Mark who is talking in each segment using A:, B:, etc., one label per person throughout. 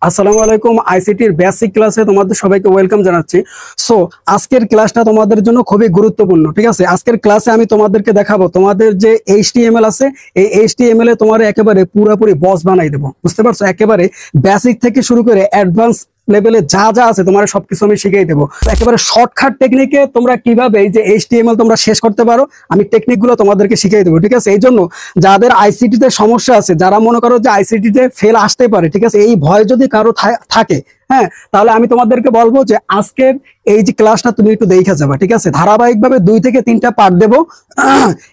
A: আসসালামু আলাইকুম। আইসিটির বেসিক ক্লাসে তোমাদের সবাইকে ওয়েলকাম জানাচ্ছি। সো আজকের ক্লাসটা তোমাদের জন্য খুবই গুরুত্বপূর্ণ, ঠিক আছে? আজকের ক্লাসে আমি তোমাদেরকে দেখাবো তোমাদের যে এইচটিএমএল আছে, এই এইচটিএমএল এ তোমার একেবারে পুরোপুরি বস বানাই দেবো, বুঝতে পারছো? একেবারে বেসিক থেকে শুরু করে অ্যাডভান্স লেভেলে যা যা আছে তোমার সবকিছু আমি শিখিয়ে দেবো। একেবারে শর্টকাট টেকনিকে তোমরা কিভাবে এই যে এইচটিএমএল তোমরা শেষ করতে পারো, আমি টেকনিকগুলো তোমাদেরকে শিখিয়ে দেবো, ঠিক আছে? এই জন্য যাদের আইসিটিতে সমস্যা আছে, যারা মনে করো যে আইসিটিতে ফেল আসতে পারে, ঠিক আছে, এই ভয় যদি কারো থাকে, হ্যাঁ, তাহলে আমি তোমাদেরকে বলবো যে আজকের এই যে ক্লাসটা তুমি একটু দেখে যাবা, ঠিক আছে? ধারাবাহিকভাবে 2 থেকে 3টা পার্ট দেবো।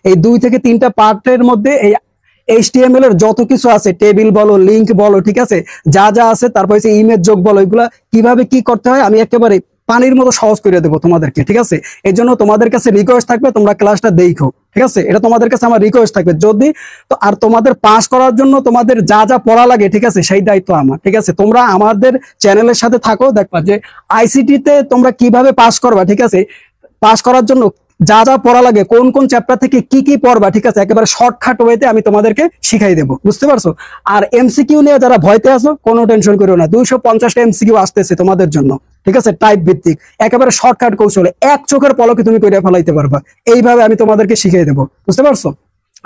A: এই 2 থেকে 3টা পার্টের মধ্যে এই এইচটিএমএল এর যত কিছু আছে, টেবিল বলো, লিংক বলো, ঠিক আছে, যা যা আছে, তারপর হচ্ছে ইমেজ যোগ বলো, এগুলা কিভাবে কি করতে হয় আমি একেবারে পানির মতো সহজ করে দেবো তোমাদেরকে, ঠিক আছে? এই জন্য তোমাদের কাছে রিকোয়েস্ট থাকবে তোমরা ক্লাসটা দেখো, ঠিক আছে? এটা তোমাদের কাছে আমার রিকোয়েস্ট থাকবে। যদি তো আর তোমাদের পাস করার জন্য তোমাদের যা যা পড়া লাগে, ঠিক আছে, সেই দায়িত্ব আমার, ঠিক আছে? তোমরা আমাদের চ্যানেলের সাথে থাকো, দেখবা যে আইসিটিতে তোমরা কিভাবে পাস করবা, ঠিক আছে? পাস করার জন্য যা যা পড়া লাগে, কোন কোন চ্যাপ্টার থেকে কি কি পড়বা, ঠিক আছে, একেবারে শর্টকাট ওয়েতে আমি তোমাদেরকে শিখাই দেবো, বুঝতে পারছো? আর এমসিকিউ নিয়ে যারা ভয়তে আছো, কোনো টেনশন করো না, 250টা এমসিকিউ আসতেছে তোমাদের জন্য, ঠিক আছে, টাইপ ভিত্তিক, একেবারে শর্টকাট কৌশলে এক চোখের পলকে তুমি কইরা ফেলাইতে পারবা। এইভাবে আমি তোমাদেরকে শিখিয়ে দেবো, বুঝতে পারছো?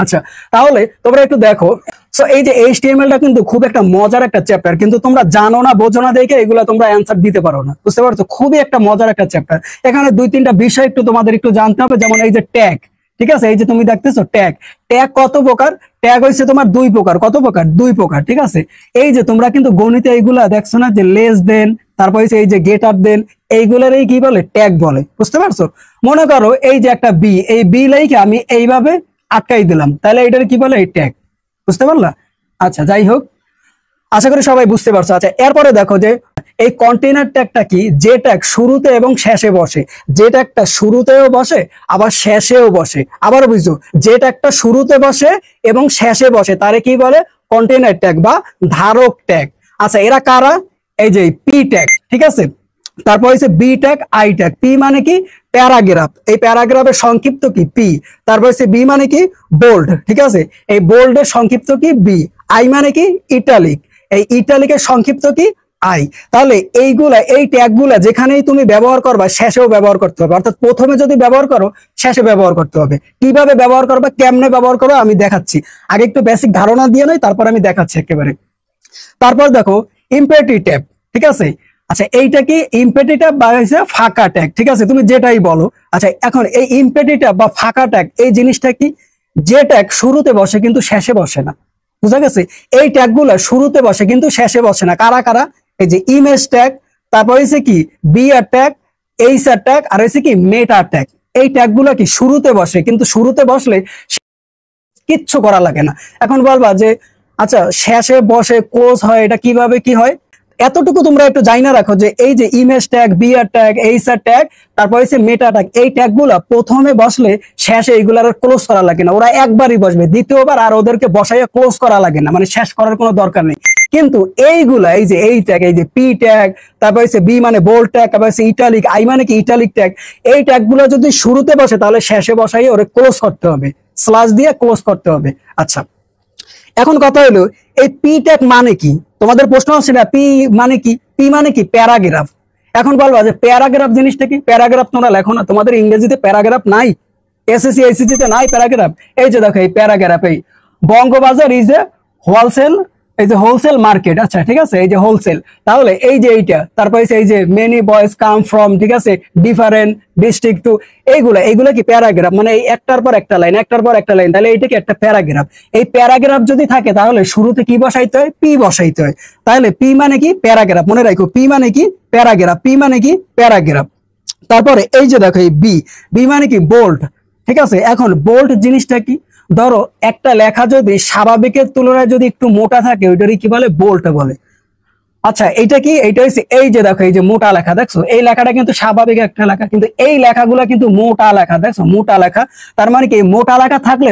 A: আচ্ছা, তাহলে তোমরা একটু দেখো। সো এই যে এইচটিএমএল টা কিন্তু খুব একটা মজার একটা চ্যাপ্টার, কিন্তু তোমরা জানো না, বোঝো না দেখে এগুলা তোমরা অ্যান্সার দিতে পারো না, বুঝতে পারছো? খুবই একটা মজার একটা চ্যাপ্টার। এখানে 2-3টা বিষয় একটু তোমাদের একটু জানতে হবে, যেমন এই যে ট্যাগ, ঠিক আছে, এই যে তুমি দেখতেছো ট্যাগ, ট্যাগ কত প্রকার? ট্যাগ হচ্ছে তোমার 2 প্রকার। কত প্রকার? 2 প্রকার, ঠিক আছে? এই যে তোমরা কিন্তু গণিতে এইগুলা দেখছো না, যে লেস দেন, তারপর হচ্ছে এই যে গেট আপ দেন, এইগুলারই কি বলে? ট্যাগ বলে, বুঝতে পারছো? মনে করো এই যে একটা বি, এই বি লাইকে আমি এইভাবে আটকাই দিলাম, তাহলে এটার কি বলে? এই ট্যাগ, বুঝতে পারলা? আচ্ছা, যাই হোক, আশা করি সবাই বুঝতে পারছো। আচ্ছা, এরপরে দেখো যে এই কন্টেইনার ট্যাগটা কি? যে ট্যাগ শুরুতে এবং শেষে বসে, যে ট্যাগটা শুরুতেও বসে আবার শেষেও বসে। আবার বুঝছো, যে ট্যাগটা শুরুতে বসে এবং শেষে বসে তারে কি বলে? কন্টেইনার ট্যাগ বা ধারক ট্যাগ। আচ্ছা, এরা কারা? এই যে পি ট্যাগ, ঠিক আছে, তারপর হচ্ছে B tag, I tag. P মানে কি? প্যারাগ্রাফ, এই প্যারাগ্রাফের সংক্ষিপ্ত কি? পি। তারপর হচ্ছে বি মানে কি? বোল্ড, ঠিক আছে, এই বোল্ডের সংক্ষিপ্ত কি? বি। আই মানে কি? ইটালিক, এই ইটালিকের সংক্ষিপ্ত কি? আই। তাহলে এইগুলা, এই ট্যাগগুলা যেখানেই তুমি ব্যবহার করবা শেষেও ব্যবহার করতে হবে, অর্থাৎ প্রথমে যদি ব্যবহার করো শেষে ব্যবহার করতে হবে। কিভাবে ব্যবহার করবা, কেমনে ব্যবহার করো আমি দেখাচ্ছি। আগে একটু বেসিক ধারণা দিয়ে নয়, তারপর আমি দেখাচ্ছি একেবারে। তারপর দেখো ইম্পেরেটিভ ট্যাগ, ঠিক আছে। আচ্ছা, এইটা কি? ইম্পেরেটিভ ট্যাগ বা হচ্ছে ফাঁকা ট্যাগ, ঠিক আছে, তুমি যেটাই বলো। আচ্ছা, এখন এই ইম্পেরেটিভ ট্যাগ বা ফাঁকা ট্যাগ, এই জিনিসটা কি? যে ট্যাগ শুরুতে বসে কিন্তু শেষে বসে না, বুঝা গেছে? এই ট্যাগগুলো শুরুতে বসে কিন্তু শেষে বসে না। কারা কারা? এই যে ইমেজ ট্যাগ, তারপর হচ্ছে কি বিআর ট্যাগ, এইচআর ট্যাগ, আর হচ্ছে কি মেটা ট্যাগ। এই ট্যাগগুলো কি শুরুতে বসে, কিন্তু শুরুতে বসলে কিচ্ছু করা লাগে না। এখন বলবা যে আচ্ছা, শেষে বসে ক্লোজ হয়, এটা কিভাবে কি হয়? এতটুকু তোমরা একটু জানা রাখো যে এই যে image tag, BR tag, HR tag, তারপর হচ্ছে মেটা ট্যাগ, এই ট্যাগগুলো প্রথমে বসলে শেষে এইগুলার ক্লোজ করা লাগে না। ওরা একবারই বসবে, দ্বিতীয়বার আর ওদেরকে বসাইয়া ক্লোজ করা লাগে না, মানে শেষ করার কোনো দরকার নেই। কিন্তু এইগুলা, এই যে এই ট্যাগ, এই যে পি ট্যাগ, তারপর হচ্ছে বি মানে বোল্ড ট্যাগ, তারপর হচ্ছে ইটালিক, আই মানে কি ইটালিক ট্যাগ, এই ট্যাগগুলো যদি শুরুতে বসে তাহলে শেষে বসাই ওরে ক্লোজ করতে হবে, স্ল্যাশ দিয়ে ক্লোজ করতে হবে। আচ্ছা, এখন কথা হলো এই পি ট্যাগ মানে কি? তোমাদের প্রশ্ন আসছে না, পি মানে কি? পি মানে কি? প্যারাগ্রাফ। এখন বলবা যে প্যারাগ্রাফ জিনিসটা কি? প্যারাগ্রাফ তোমরা লেখো না, তোমাদের ইংরেজিতে প্যারাগ্রাফ নাই? এসএসসি এইচএসসি তে নাই প্যারাগ্রাফ? এই যে দেখো এই প্যারাগ্রাফ, এই বঙ্গবাজার ইজ এ হোলসেল, এই যে হোলসেল মার্কেট। আচ্ছা, ঠিক আছে, এই যে হোলসেল, তাহলে এই যে এইটা, তারপর এই যে মেনি বয়েজ কাম ফ্রম, ঠিক আছে, ডিফারেন্ট ডিস্ট্রিক্ট টু, এইগুলা কি প্যারাগ্রাফ? মানে এই একটার পর একটা লাইন, একটার পর একটা লাইন, তাহলে এইটা কি একটা প্যারাগ্রাফ? এই প্যারাগ্রাফ যদি থাকে তাহলে শুরুতে কি বসাইতে হয়? পি বসাইতে হয়। তাহলে পি মানে কি? প্যারাগ্রাফ। মনে রাখো, পি মানে কি? প্যারাগ্রাফ। পি মানে কি? প্যারাগ্রাফ। তারপরে এই যে দেখো এই বি, বি মানে কি? বোল্ড, ঠিক আছে। এখন বোল্ড জিনিসটা কি? ধরো একটা লেখা যদি স্বাভাবিকের তুলনায় যদি একটু মোটা থাকে, ওইটারই কি বলে? বোল্ড বলে। আচ্ছা, এইটা কি? এইটা হচ্ছে এই যে দেখো এই যে মোটা লেখা, দেখছো এই লেখাটা কিন্তু স্বাভাবিক একটা লেখা, কিন্তু এই লেখাগুলো কিন্তু মোটা লেখা, দেখছো মোটা লেখা। তার মানে কি? মোটা লেখা থাকলে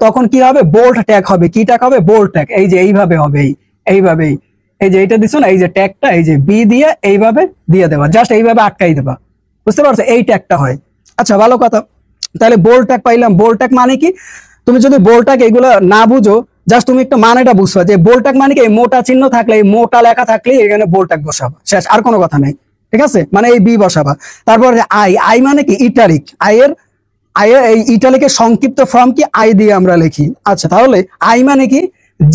A: তখন কি হবে? বোল্ড ট্যাগ হবে। কি ট্যাগ হবে? Bold tag. এই যে এইভাবে হবে, এইভাবেই, এই যে এইটা দিছো না, এই যে ট্যাগটা, এই যে বি দিয়ে এইভাবে দিয়ে দেবা, জাস্ট এইভাবে আটকাই দেবা, বুঝতে পারছো? এই ট্যাগটা হয়। আচ্ছা, ভালো কথা। তাহলে বোল্ড ট্যাগ পাইলাম। বোল্ড ট্যাগ মানে কি? তুমি যদি বোল্ড ট্যাগ এগুলো না বুঝো জাস্ট তুমি একটা মানেটা বুঝবা যে বোল্টাক মানে কি এই মোটা চিহ্ন থাকলে, এই মোটা লেখা থাকলে এখানে বোল্টাক বসাবা, শেষ, আর কোনো কথা নাই। ঠিক আছে, মানে এই বি বসাবা। তারপরে আই, আই মানে কি ইটালিক, এই ইটালিকের সংক্ষিপ্ত ফর্ম কি আই দিয়ে আমরা লিখি। আচ্ছা, তাহলে আই মানে কি,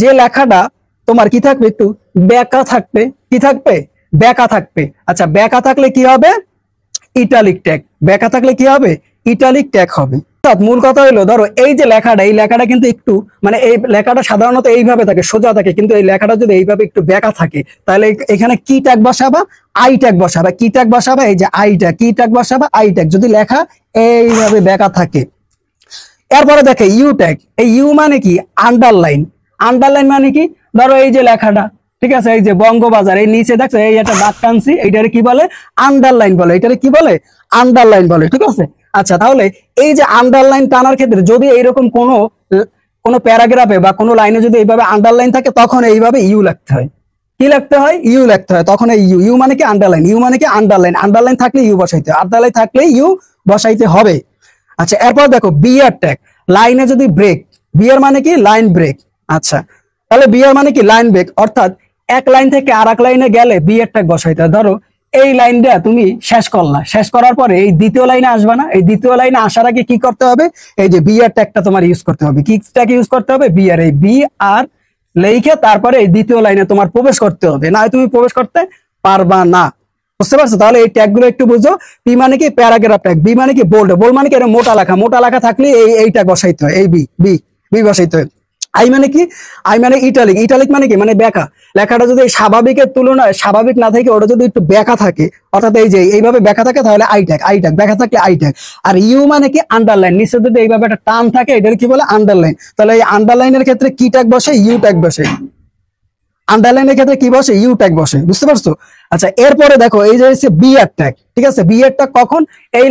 A: যে লেখাটা তোমার কি থাকবে, একটু বেঁকা থাকবে, কি থাকবে, বেঁকা থাকবে। আচ্ছা, বেঁকা থাকলে কি হবে, ইটালিক ট্যাগ, বেঁকা থাকলে কি হবে, ইটালিক ট্যাগ হবে। মূল কথা হলো, ধরো এই যে লেখাটা, এই লেখাটা কিন্তু একটু, মানে এই লেখাটা সাধারণত এইভাবে থাকে, সোজা থাকে, কিন্তু এই লেখাটা যদি এইভাবে একটু বেঁকা থাকে, তাহলে এখানে কি ট্যাগ বসাবা, আই ট্যাগ বসাবা। কি ট্যাগ বসাবা, এই যে আইটা, কি ট্যাগ বসাবা, আই ট্যাগ, যদি লেখা এইভাবে বেঁকা থাকে। এরপরে দেখে ইউ ট্যাগ, এই ইউ মানে কি আন্ডারলাইন, আন্ডারলাইন মানে কি, ধরো এই যে লেখাটা, ঠিক আছে, এই যে বঙ্গবাজার, এই নিচে দেখছো এই একটা দাগ টানছি, এইটারে কি বলে, আন্ডারলাইন বলে, এটারে কি বলে, আন্ডারলাইন বলে। ঠিক আছে, আচ্ছা, তাহলে এই যে আন্ডারলাইন টানার ক্ষেত্রে যদি এইরকম কোনো প্যারাগ্রাফে বা কোনো লাইনে যদি এইভাবে আন্ডারলাইন থাকে, তখন এইভাবে ইউ লিখতে হয়। কি লিখতে হয়, ইউ লিখতে হয়। তখন এই ইউ, ইউ মানে কি আন্ডারলাইন, ইউ মানে কি আন্ডারলাইন, আন্ডারলাইন থাকলে ইউ বসাইতে হবে, আন্ডারলাইন থাকলে ইউ বসাইতে হবে। আচ্ছা, এরপর দেখো বিয়ার ট্যাগ, লাইনে যদি ব্রেক, বিয়ার মানে কি লাইন ব্রেক। আচ্ছা, তাহলে বিয়ার মানে কি লাইন ব্রেক, অর্থাৎ এক লাইন থেকে আর এক লাইনে গেলে বিয়ার ট্যাগ বসাইতে হয়। ধরো এই লাইনটা তুমি শেষ করলা, শেষ করার পরে এই দ্বিতীয় লাইনে আসবা না, এই দ্বিতীয় লাইনে আসার আগে কি করতে হবে, এই যে বিয়ার ট্যাগটা তোমার ইউজ করতে হবে। কি ট্যাগ ইউজ করতে হবে, বিয়ার, এই বি আর লেখে তারপরে এই দ্বিতীয় লাইনে তোমার প্রবেশ করতে হবে, না তুমি প্রবেশ করতে পারবা না। বুঝতে পারছো, তাহলে এই ট্যাগ গুলো একটু বুঝো। পি মানে কি প্যারাগ্রাফ ট্যাগ, বি মানে কি বোল্ড, বোল্ড মানে কি মোটা লেখা, মোটা লেখা থাকলে এই ট্যাগ বসাইতে হয়, এই বি বি বি বসাইতে হয়। আই মানে কি, আই মানে ইটালিক, ইটালিক মানে কি, মানে বেঁকা লেখাটা যদি স্বাভাবিকের তুলনায় স্বাভাবিক না থাকে, ওটা যদি একটু বেঁকা থাকে, অর্থাৎ এই যে এইভাবে বেঁকা থাকে, তাহলে আই ট্যাগ, আই ট্যাগ, বেঁকা থাকলে আই ট্যাগ। আর ইউ মানে কি আন্ডারলাইন, নিচে যদি এইভাবে একটা টান থাকে, এটার কি বলে আন্ডারলাইন। তাহলে এই আন্ডারলাইনের ক্ষেত্রে কি ট্যাগ বসে, ইউ ট্যাগ বসে, আন্ডারলাইনের ক্ষেত্রে কি বসে, ইউ ট্যাগ বসে। বুঝতে পারছো? আচ্ছা, এরপরে দেখো এই যে হচ্ছে বিয়ার ট্যাগ। ঠিক আছে, বিয়ার ট্যাগ কখন, এই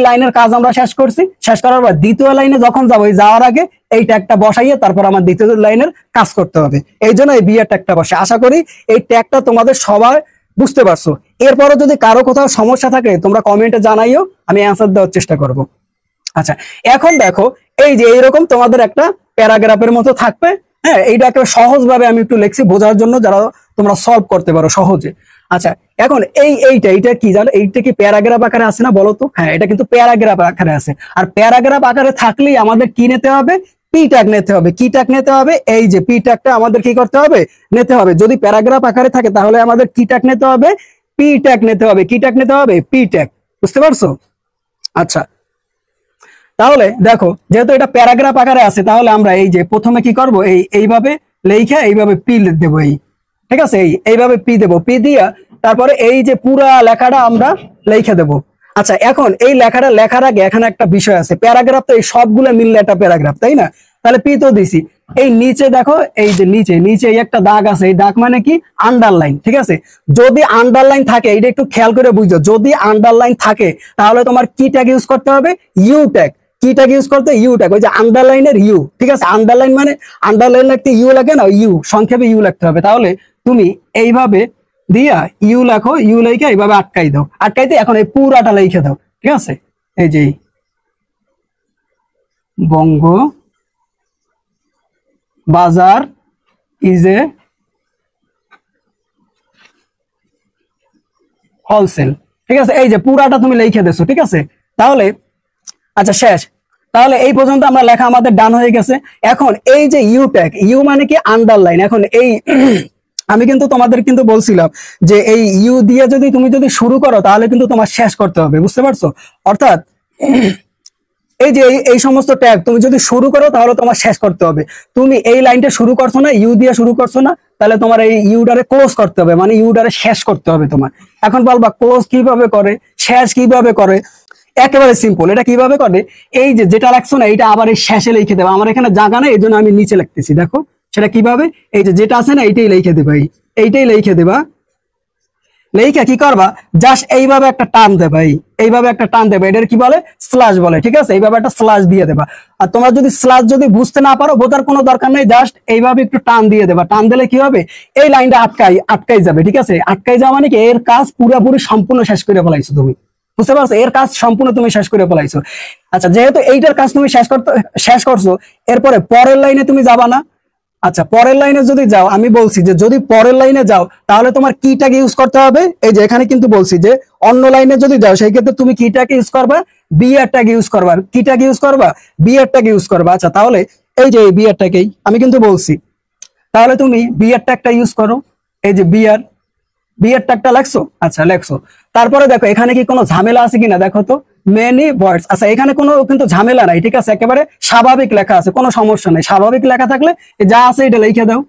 A: লাইনের কাজ আমরা শেষ করছি, শেষ করার পর দ্বিতীয় লাইনে যখন যাবো, যাওয়ার আগে এই ট্যাগটা বসাইয়ে তারপর আমার দ্বিতীয় লাইনের কাজ করতে হবে, এই জন্য এই বিয়ার ট্যাগটা বসে। আশা করি এই ট্যাগটা তোমাদের সবাই বুঝতে পারছো। এরপরে যদি কারো কোথাও সমস্যা থাকে তোমরা কমেন্টে জানাইও, আমি অ্যান্সার দেওয়ার চেষ্টা করব। আচ্ছা, এখন দেখো এই যে এইরকম তোমাদের একটা প্যারাগ্রাফের মতো থাকবে। হ্যাঁ, এইটা একটা সহজ ভাবে আমি একটু লেখছি বোঝার জন্য, যারা তোমরা সলভ করতে পারো সহজে। আচ্ছা, এখন এইটা কি জানো, এইটা কি প্যারাগ্রাফ আকারে আছে না বলো তো? হ্যাঁ, এটা কিন্তু প্যারাগ্রাফ আকারে আছে। আর প্যারাগ্রাফ আকারে থাকলেই আমাদের কি নিতে হবে, পি ট্যাগ নিতে হবে। কি ট্যাগ নিতে হবে, এই যে পি ট্যাগটা আমাদের কি করতে হবে, নিতে হবে। যদি প্যারাগ্রাফ আকারে থাকে তাহলে আমাদের কি ট্যাগ নিতে হবে, পি ট্যাগ নিতে হবে। কি ট্যাগ নিতে হবে, পি ট্যাগ। বুঝতে পারছো? আচ্ছা, তাহলে দেখো যেহেতু এটা প্যারাগ্রাফ আকারে আছে, তাহলে আমরা এই যে প্রথমে কি করব, এইভাবে লেখা এইভাবে পি দেবো, ঠিক আছে, এইভাবে পি দেবো, পি দিয়া তারপরে এই যে পুরা লেখাটা আমরা লিখে দেবো। আচ্ছা, এখন এই লেখাটা লেখার আগে এখানে একটা বিষয় আছে, প্যারাগ্রাফ তো এই সবগুলো মিললে একটা প্যারাগ্রাফ, তাই না? তাহলে পি তো দিছি। এই নিচে দেখো, এই যে নিচে এই একটা দাগ আছে, এই দাগ মানে কি আন্ডারলাইন। ঠিক আছে, যদি আন্ডারলাইন থাকে, এটা একটু খেয়াল করে বুঝছো, যদি আন্ডারলাইন থাকে তাহলে তোমার কি ট্যাগ ইউজ করতে হবে, ইউ ট্যাগ। কি ট্যাগ ইউজ করতে, ইউ ট্যাগ, ওই যে আন্ডারলাইনের ইউ। ঠিক আছে, আন্ডারলাইন মানে আন্ডারলাইন লিখতে ইউ লাগে না, ইউ সংক্ষেপে ইউ লিখতে হবে। তাহলে তুমি এইভাবে দিয়া ইউ লেখো, ইউ লিখে এইভাবে আটকাই দাও, আটকাইতে এখন এই পুরাটা লিখে দাও। ঠিক আছে, এই যে বঙ্গ বাজার ইজ এ হোলসেল। ঠিক আছে, এই যে পুরাটা তুমি লিখে দেছো। ঠিক আছে, তাহলে আচ্ছা শেষ। তাহলে এই পর্যন্ত আমরা লেখা আমাদের ডান হয়ে গেছে। এখন এই যে ইউ ট্যাগ, ইউ মানে কি আন্ডারলাইন। এখন এই আমি কিন্তু তোমাদের কিন্তু বলছিলাম যে এই ইউ দিয়ে তুমি যদি শুরু করো তাহলে কিন্তু তোমার শেষ করতে হবে। বুঝতে পারছো? অর্থাৎ এই যে এই সমস্ত ট্যাগ তুমি যদি শুরু করো তাহলে তোমার শেষ করতে হবে। তুমি এই লাইনটা শুরু করছো না, ইউ দিয়ে শুরু করছো না, তাহলে তোমার এই ইউটারে ক্লোজ করতে হবে, মানে ইউটারে শেষ করতে হবে তোমার। এখন বলবা ক্লোজ কিভাবে করে, শেষ কিভাবে করে? একেবারে সিম্পল। এটা কিভাবে করে, এই যে যেটা রাখছো না, এটা আবার এই শেষে লিখে দেবে। আমার এখানে জায়গা নেই, এই জন্য আমি নিচে লিখতেছি। দেখো সেটা কিভাবে, এই যে যেটা আছে না, এইটাই লিখে দেবা, এইটাই লিখে দেবা। লেখা কি করবা, জাস্ট এইভাবে একটা টান দেবা, এইভাবে একটা টান দেবা, এটার কি বলে, স্ল্যাশ বলে। ঠিক আছে, এইভাবে একটা স্ল্যাশ দিয়ে দেবা। আর তোমরা যদি স্ল্যাশ যদি বুঝতে না পারো, বোঝার কোনো দরকার নেই, জাস্ট এইভাবে একটু টান দিয়ে দেবা। টান দিলে কি হবে, এই লাইনটা আটকাই যাবে। ঠিক আছে, আটকাই যাওয়া মানে কি এর কাজ পুরোপুরি সম্পূর্ণ শেষ করে ফেলাইছো তুমি। বুঝতে পারছো? এর কাজ সম্পূর্ণ তুমি শেষ করে ফেলাইছো। আচ্ছা, যেহেতু এইটার কাজ তুমি শেষ করছো, এরপরে পরের লাইনে তুমি যাবা না, আচ্ছা পরের লাইনে যদি যাও, আমি বলছি যে যদি পরের লাইনে যাও তাহলে তোমার কিটাকে ইউজ করতে হবে। এই যে এখানে কিন্তু বলছি যে অন্য লাইনে যদি যাও সেই ক্ষেত্রে তুমি কিটাকে ইউজ করবা, বিআর ট্যাগ ইউজ করবা। কিটাকে ইউজ করবা, বিআর ট্যাগ ইউজ করবা। আচ্ছা তাহলে এই যে বিআর ট্যাগেই আমি কিন্তু বলছি, তাহলে তুমি বিআর ট্যাগটা ইউজ করো। এই যে বিআর ট্যাগটা লেখছো, আচ্ছা লেখছো। তারপরে দেখো এখানে কি কোনো ঝামেলা আছে কিনা দেখো তো, মেনি ওয়ার্ডস। আচ্ছা এখানে কোনো কিন্তু ঝামেলা নাই, ঠিক আছে, একেবারে স্বাভাবিক লেখা আছে, কোনো সমস্যা নেই। স্বাভাবিক লেখা থাকলে যা আছে এটা লিখে দাও।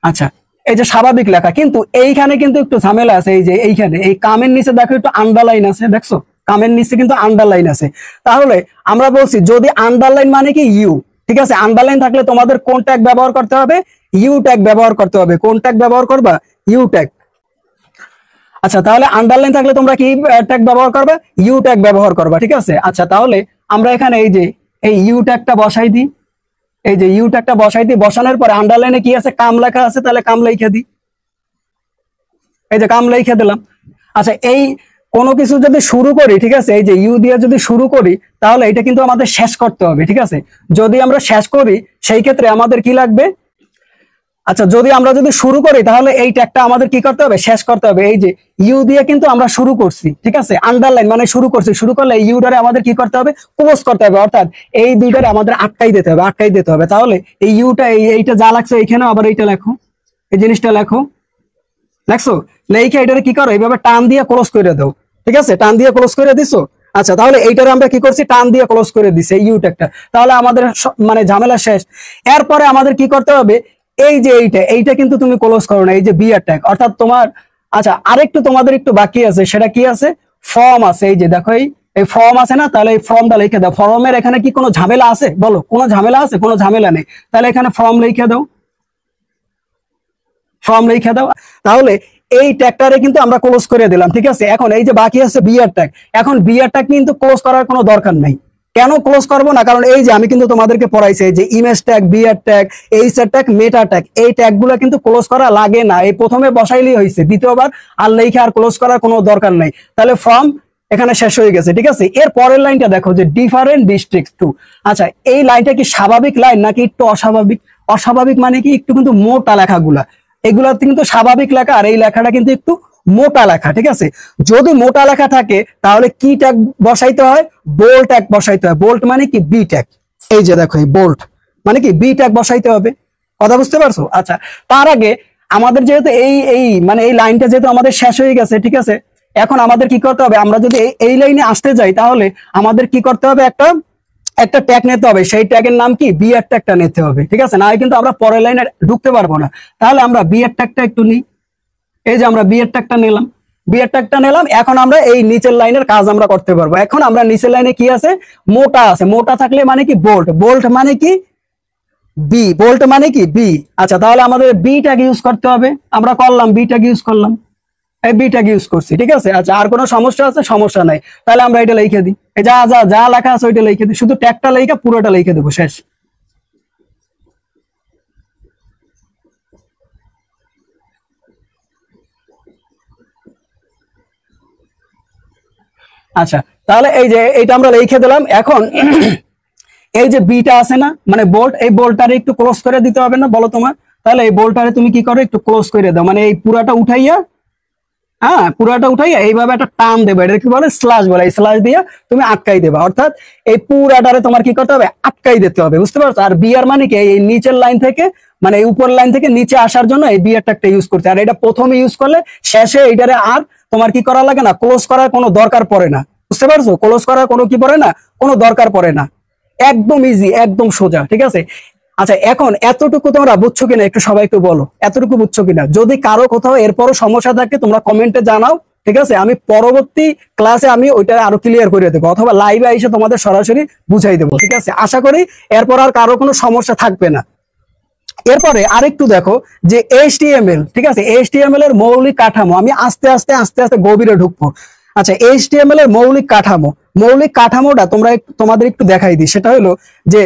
A: আচ্ছা এই যে স্বাভাবিক লেখা, কিন্তু এইখানে কিন্তু একটু ঝামেলা আছে। এই যে এইখানে এই কামের নিচে দেখো একটু আন্ডারলাইন আছে, দেখছো কামের নিচে কিন্তু আন্ডারলাইন আছে। তাহলে আমরা বলছি যদি আন্ডারলাইন মানে কি ইউ, ঠিক আছে, আন্ডারলাইন থাকলে তোমাদের কোন ট্যাগ ব্যবহার করতে হবে, ইউ ট্যাগ ব্যবহার করতে হবে। কোন ট্যাগ ব্যবহার করবা, ইউ ট্যাগ। আচ্ছা তাহলে আন্ডারলাইন থাকলে তোমরা কি ট্যাগ ব্যবহার করবে, ইউ ট্যাগ ব্যবহার করবা, ঠিক আছে। আচ্ছা তাহলে আমরা এখানে এই যে এই ইউ ট্যাগটা বসাই দিই। এই যে ইউ ট্যাগটা বসাই দিই, বসানোর পরে আন্ডারলাইনে কি আছে, কাম লেখা আছে, তাহলে কাম লিখে দিই। এই যে কাম লিখে দিলাম। আচ্ছা এই কোনো কিছু যদি শুরু করি, ঠিক আছে, এই যে ইউ দিয়ে যদি শুরু করি তাহলে এটা কিন্তু আমাদের শেষ করতে হবে, ঠিক আছে। যদি আমরা শেষ করি সেই ক্ষেত্রে আমাদের কি লাগবে, আচ্ছা যদি শুরু করি তাহলে এই ট্যাগটা আমাদের কি করতে হবে, শেষ করতে হবে। এই যে ইউ দিয়ে কিন্তু আমরা শুরু করছি, ঠিক আছে, আন্ডারলাইন মানে শুরু করছি, শুরু করলে ইউটারে আমাদের কি করতে হবে, ক্লোজ করতে হবে, অর্থাৎ এই দুইটারে আমাদের আটকাই দিতে হবে। তাহলে এই ইউটা এইটা যা লাগছে এইখানে আবার এইটা লেখো, এই জিনিসটা লেখো, লেখছো, লেখে এটারে কি করো, এইভাবে টান দিয়ে ক্লোজ করে দাও, ঠিক আছে, টান দিয়ে ক্লোজ করে দিছো। আচ্ছা তাহলে এইটারে আমরা কি করছি, টান দিয়ে ক্লোজ করে দিছি এই ইউটেকটা, তাহলে আমাদের মানে ঝামেলা শেষ। এরপরে আমাদের কি করতে হবে, এই যে এইটা কিন্তু তুমি ক্লোজ করো না, এই যে বিআর ট্যাগ, অর্থাৎ তোমার। আচ্ছা আরেকটু তোমাদের একটু বাকি আছে, সেটা কি আছে, ফর্ম আছে। এই যে দেখো এই ফর্ম আছে না, তাহলে এই ফর্মটা লিখে দাও। ফর্মের এখানে কি কোনো ঝামেলা আছে, বলো কোনো ঝামেলা আছে, কোনো ঝামেলা নেই, তাহলে এখানে ফর্ম লিখে দাও, ফর্ম লিখে দাও। তাহলে এই ট্যাগটারে কিন্তু আমরা ক্লোজ করে দিলাম, ঠিক আছে। এখন এই যে বাকি আছে বিআর ট্যাগ, এখন বিআর ট্যাগ কিন্তু ক্লোজ করার কোনো দরকার নাই। কেন ক্লোজ করবো না, কারণ এই যে আমি কিন্তু তোমাদেরকে পড়াইছি যে image tag, BR tag, HR tag, meta tag, এই ট্যাগগুলো কিন্তু ক্লোজ করা লাগে না। এই প্রথমে বসাইলেই হয়েছে, দ্বিতীয়বার আর লেখা আর ক্লোজ করার কোনো দরকার নাই। তাহলে ফর্ম এখানে শেষ হয়ে গেছে, ঠিক আছে। এর পরের লাইনটা দেখো যে ডিফারেন্ট ডিস্ট্রিক্ট টু। আচ্ছা এই লাইনটা কি স্বাভাবিক লাইন নাকি একটু অস্বাভাবিক? অস্বাভাবিক মানে কি, একটু কিন্তু মোটা লেখাগুলা, এগুলাতে কিন্তু স্বাভাবিক লেখা, আর এই লেখাটা কিন্তু একটু মোটা লেখা, ঠিক আছে। যদি মোটা লেখা থাকে তাহলে কি ট্যাগ বসাইতে হয়, বোল্ড ট্যাগ বসাইতে হয়। বোল্ড মানে কি, বি ট্যাগ। এই যে দেখো এই বোল্ড মানে কি, বি ট্যাগ বসাইতে হবে, কথা বুঝতে পারছো। আচ্ছা তার আগে আমাদের যেহেতু মানে এই লাইনটা যেহেতু আমাদের শেষ হয়ে গেছে, ঠিক আছে, এখন আমাদের কি করতে হবে, আমরা যদি এই লাইনে আসতে যাই তাহলে আমাদের কি করতে হবে, একটা ট্যাগ নিতে হবে। সেই ট্যাগের নাম কি, বিআর ট্যাগটা নিতে হবে, ঠিক আছে, না কিন্তু আমরা পরের লাইনে ঢুকতে পারবো না। তাহলে আমরা বিআর ট্যাগটা একটু নিই। এই যে আমরা বিআর ট্যাগটা নিলাম, বিআর ট্যাগটা নিলাম। এখন আমরা এই নিচের লাইনের কাজ আমরা করতে পারবো। এখন আমরা নিচের লাইনে কি আছে, মোটা আছে, মোটা থাকলে মানে কি বোল্ড, বোল্ড মানে কি বি, বোল্ড মানে কি বি। আচ্ছা তাহলে আমাদের বি ট্যাগ ইউজ করতে হবে, আমরা করলাম বি ট্যাগ ইউজ করলাম, এই বি ট্যাগ ইউজ করছি, ঠিক আছে। আচ্ছা আর কোনো সমস্যা আছে, সমস্যা নাই, তাহলে আমরা এটা লিখে দিই। যা যা যা লেখা আছে ওইটা লিখে দিই, শুধু ট্যাগটা লিখে পুরোটা লিখে দেবো, শেষ। আচ্ছা তাহলে এই যে এইটা আমরা লিখে দিলাম। এখন এই যে বিটা আছে না, মানে বোল্ট, এই বোল্টটারে একটু ক্লোজ করে দিতে হবে না, বলো তোমার। তাহলে এই বোল্টটারে তুমি কি করো, একটু ক্লোজ করে দাও, মানে এই পুরাটা উঠাইয়া, হ্যাঁ পুরাটা উঠাইয়া এইভাবে একটা টান দেবে, এটা কি বলে, স্ল্যাশ বলে, এই স্ল্যাশ দিয়ে তুমি আটকাই দেবা, অর্থাৎ এই পুরাটারে তোমার কি করতে হবে, আটকাই দিতে হবে, বুঝতে পারছো। আর বিআর মানে কি, এই নিচের লাইন থেকে, মানে এই উপর লাইন থেকে নিচে আসার জন্য এই বিআর ট্যাগটা ইউজ করতে। আর এটা প্রথমে ইউজ করলে শেষে এইটারে আর তোমার কি করা লাগে না, ক্লোজ করার কোনো দরকার পড়ে না, বুঝতে পারছো। ক্লোজ করার কোনো কি পড়ে না, কোনো দরকার পড়ে না, একদম ইজি, একদম সোজা, ঠিক আছে। আচ্ছা এখন এতটুকু তোমরা বুঝছো কিনা, একটু সবাই একটু বলো এতটুকু বুঝছো কিনা। যদি কারো কোথাও এরপরও সমস্যা থাকে তোমরা কমেন্টে জানাও, ঠিক আছে, আমি পরবর্তী ক্লাসে আমি ওইটা আরো ক্লিয়ার করে দেবো, অথবা লাইভে এসে তোমাদের সরাসরি বুঝাই দেবো, ঠিক আছে। আশা করি এরপর আর কারো কোনো সমস্যা থাকবে না। এরপরে আরেকটু দেখো যে এইচটিএমএল, ঠিক আছে, এইচটিএমএল এর মৌলিক কাঠামো, আমি আস্তে আস্তে আস্তে আস্তে গভীরে ঢুকবো। আচ্ছা এইচটিএমএল এর মৌলিক কাঠামোটা তোমাদের একটু দেখাই দিই। সেটা হলো যে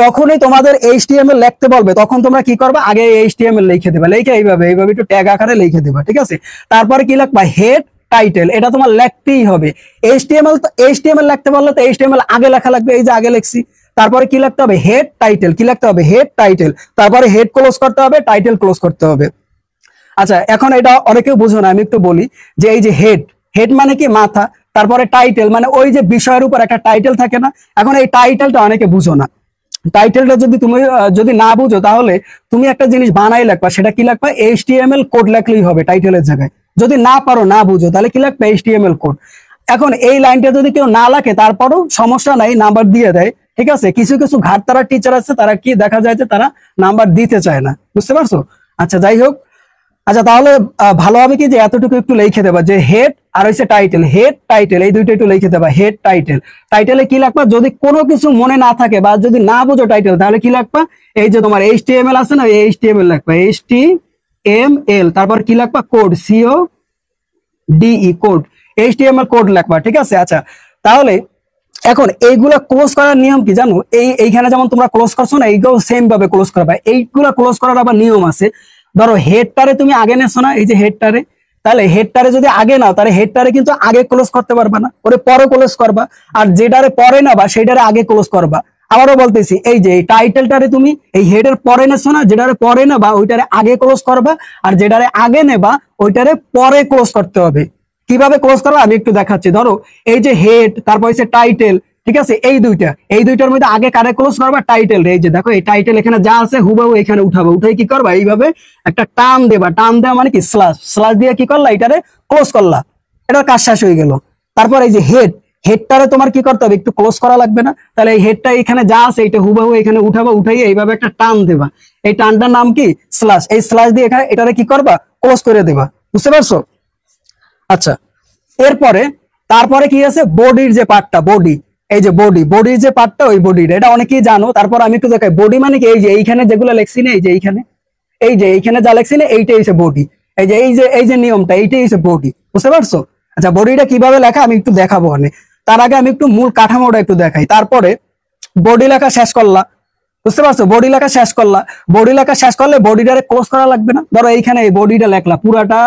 A: যখনই তোমাদের এইচটিএমএল লিখতে বলবে তখন তোমরা কি করবে, আগে এইচটিএমএল লিখে দেবে, লিখে এইভাবে একটু ট্যাগ আকারে লিখে দেবে, ঠিক আছে। তারপরে কি লিখবা, হেড টাইটেল, এটা তোমার লিখতেই হবে। এইচটিএমএল তো এইচটিএমএল লিখতে পারলে তো এইচটিএমএল আগে লেখা লাগবে, এই যে আগে লিখছি। তারপরে কি লিখতে হবে, হেড টাইটেল, কি লিখতে হবে, হেড টাইটেল, তারপরে হেড ক্লোজ করতে হবে, টাইটেল ক্লোজ করতে হবে। আচ্ছা, এখন এটা অনেকেও বুঝো না, আমি একটু বলি যে এই যে হেড, হেড মানে কি মাথা, তারপরে টাইটেল মানে ওই যে বিষয়ের উপর একটা টাইটেল থাকে না। এখন এই টাইটেলটা অনেকে বুঝো না। টাইটেলটা যদি তুমি যদি না বুঝো, তাহলে তুমি একটা জিনিস বানাই লিখবা, সেটা কি লিখবা, এইচটিএমএল কোড লিখলেই হবে টাইটেলের জায়গায়। যদি না পারো, না বুঝো, তাহলে কি লিখবে, এইচটিএমএল কোড। এখন এই লাইনটা যদি কেউ না লেখে, তারপরও সমস্যা নাই, নাম্বার দিয়ে দেয়, ঠিক আছে। কিছু কিছু ঘাট তারা টিচার আছে, তারা কি দেখা যায় যে তারা নাম্বার দিতে চায় না, বুঝতে পারছো। আচ্ছা, যাই হোক। আচ্ছা, তাহলে ভালো হবে কি যে এতটুকু একটু লিখে দেবা, যে হেড আর হচ্ছে টাইটেল, হেড টাইটেল এই দুইটা একটু লিখে দেবা, হেড টাইটেল। টাইটেলে কি লিখবা, যদি কোনো কিছু মনে না থাকে বা যদি না বুঝো টাইটেল, তাহলে কি লিখবা, এই যে তোমার এইচটিএমএল আছে না, এই এইচটিএমএল লিখবা, এইচটিএমএল, তারপর কি লিখবা, code, CODE, code, HTML code লিখবা, ঠিক আছে। আচ্ছা, তাহলে এখন এইগুলা ক্লোজ করার নিয়ম কি জানো, এইখানে যেমন তোমরা ক্লোজ করছো না, এইগুলো সেম ভাবে ক্লোজ করবা। এইগুলা ক্লোজ করার আবার নিয়ম আছে। ধরো হেডটারে তুমি আগে নেছো না, এই যে হেডটারে, তাহলে হেডটারে যদি আগে নাও, তাহলে হেডটারে কিন্তু আগে ক্লোজ করতে পারবা না, ওরে পরে ক্লোজ করবা। আর যেটারে পরে নেবা, সেটারে আগে ক্লোজ করবা। আবারও বলতেছি, এই যে টাইটেলটারে তুমি এই হেডের পরে নেছো না, যেটারে পরে নেবা ওইটারে আগে ক্লোজ করবা, আর যেটারে আগে নেবা ওইটারে পরে ক্লোজ করতে হবে। কিভাবে ক্লোজ করবা আমি একটু দেখাচ্ছি। ধরো এই যে হেড, তারপর হচ্ছে টাইটেল, ঠিক আছে, এই দুইটার মধ্যে আগে কারে ক্লোজ করবা, টাইটেল। এই যে দেখো, এই টাইটেল এখানে যা আছে হুবহু এখানে উঠাবো, উঠে কি করবা, এইভাবে একটা টান দেবা, টান দেওয়া মানে কি, স্ল্যাশ, স্ল্যাশ দিয়ে কি করলা, এটারে ক্লোজ করলা, এটার কাজ শেষ হয়ে গেল। তারপর এই যে হেড, হেডটারে তোমার কি করতে হবে, একটু ক্লোজ করা লাগবে না। তাহলে এই হেডটা এখানে যা আছে এইটা হুবহু এখানে উঠাবা, উঠাই এইভাবে একটা টান দেবা, এই টানটার নাম কি, স্ল্যাশ। এই স্ল্যাশ দিয়ে এখানে এটারে কি করবা, ক্লোজ করে দেবা, বুঝতে পারছো। আচ্ছা, এরপরে তারপরে কি আছে, বডির যে পার্টটা, বডি, এই যে বডির যে পার্টটা, ওই বডির, এটা অনেকেই জানো। তারপর আমি একটু দেখাই, বডি মানে কি, এই যে এইখানে যেগুলো লেখছি না, এই যে এইখানে যা লেখছি না, এইটাই হচ্ছে বডি। এই যে নিয়মটা, এইটাই হচ্ছে বডি, বুঝতে পারছো। আচ্ছা, বডিটা কিভাবে লেখা আমি একটু দেখাবো। তার আগে আমি একটু মূল কাঠামোটা একটু দেখাই। তারপরে বডি লেখা শেষ করলা, বুঝতে পারছো, বডি লেখা শেষ করলা। বডি লেখা শেষ করলে বডিটারে ক্লোজ করা লাগবে না। ধরো এইখানে এই বডিটা লেখলা, পুরাটা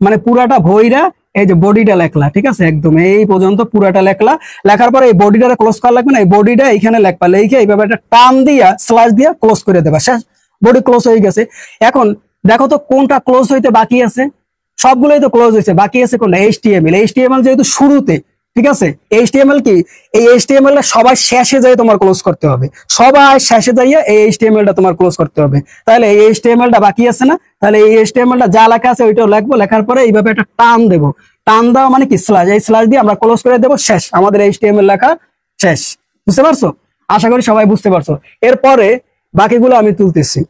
A: মানে পুরাটা ভইরা এই যে বডিটা লেখলা, ঠিক আছে, একদম এই পর্যন্ত পুরাটা লেখলা। লেখার পরে এই বডিটারে ক্লোজ করা লাগবে না, এই বডিটা এইখানে লেখবা, লিখে এইভাবে একটা টান দিয়া স্ল্যাশ দিয়া ক্লোজ করে দেবা, শেষ, বডি ক্লোজ হয়ে গেছে। এখন দেখো তো কোনটা ক্লোজ হইতে বাকি আছে, সবগুলোই তো ক্লোজ হয়েছে, বাকি আছে কোনটা, এইচটিএমএল। এইচটিএমএল যেহেতু শুরুতে, ঠিক আছে, এইচটিএমএল কি, এই এইচটিএমএল টা সবার শেষে যাই তোমার ক্লোজ করতে হবে, সবার শেষে যাইয়া এই এইচটিএমএল টা তোমার ক্লোজ করতে হবে। তাহলে এই এইচটিএমএল টা বাকি আছে না, তাহলে এই এইচটিএমএল টা যা লেখা আছে ওইটাও লিখবো, লেখার পরে এইভাবে একটা টান দেবো, টান দেওয়া মানে কি, স্ল্যাশ, এই স্ল্যাশ দিয়ে আমরা ক্লোজ করে দেবো, শেষ, আমাদের এইচটিএমএল লেখা শেষ, বুঝতে পারছো। আশা করি সবাই বুঝতে পারছো। এরপরে বাকিগুলো আমি তুলতেছি।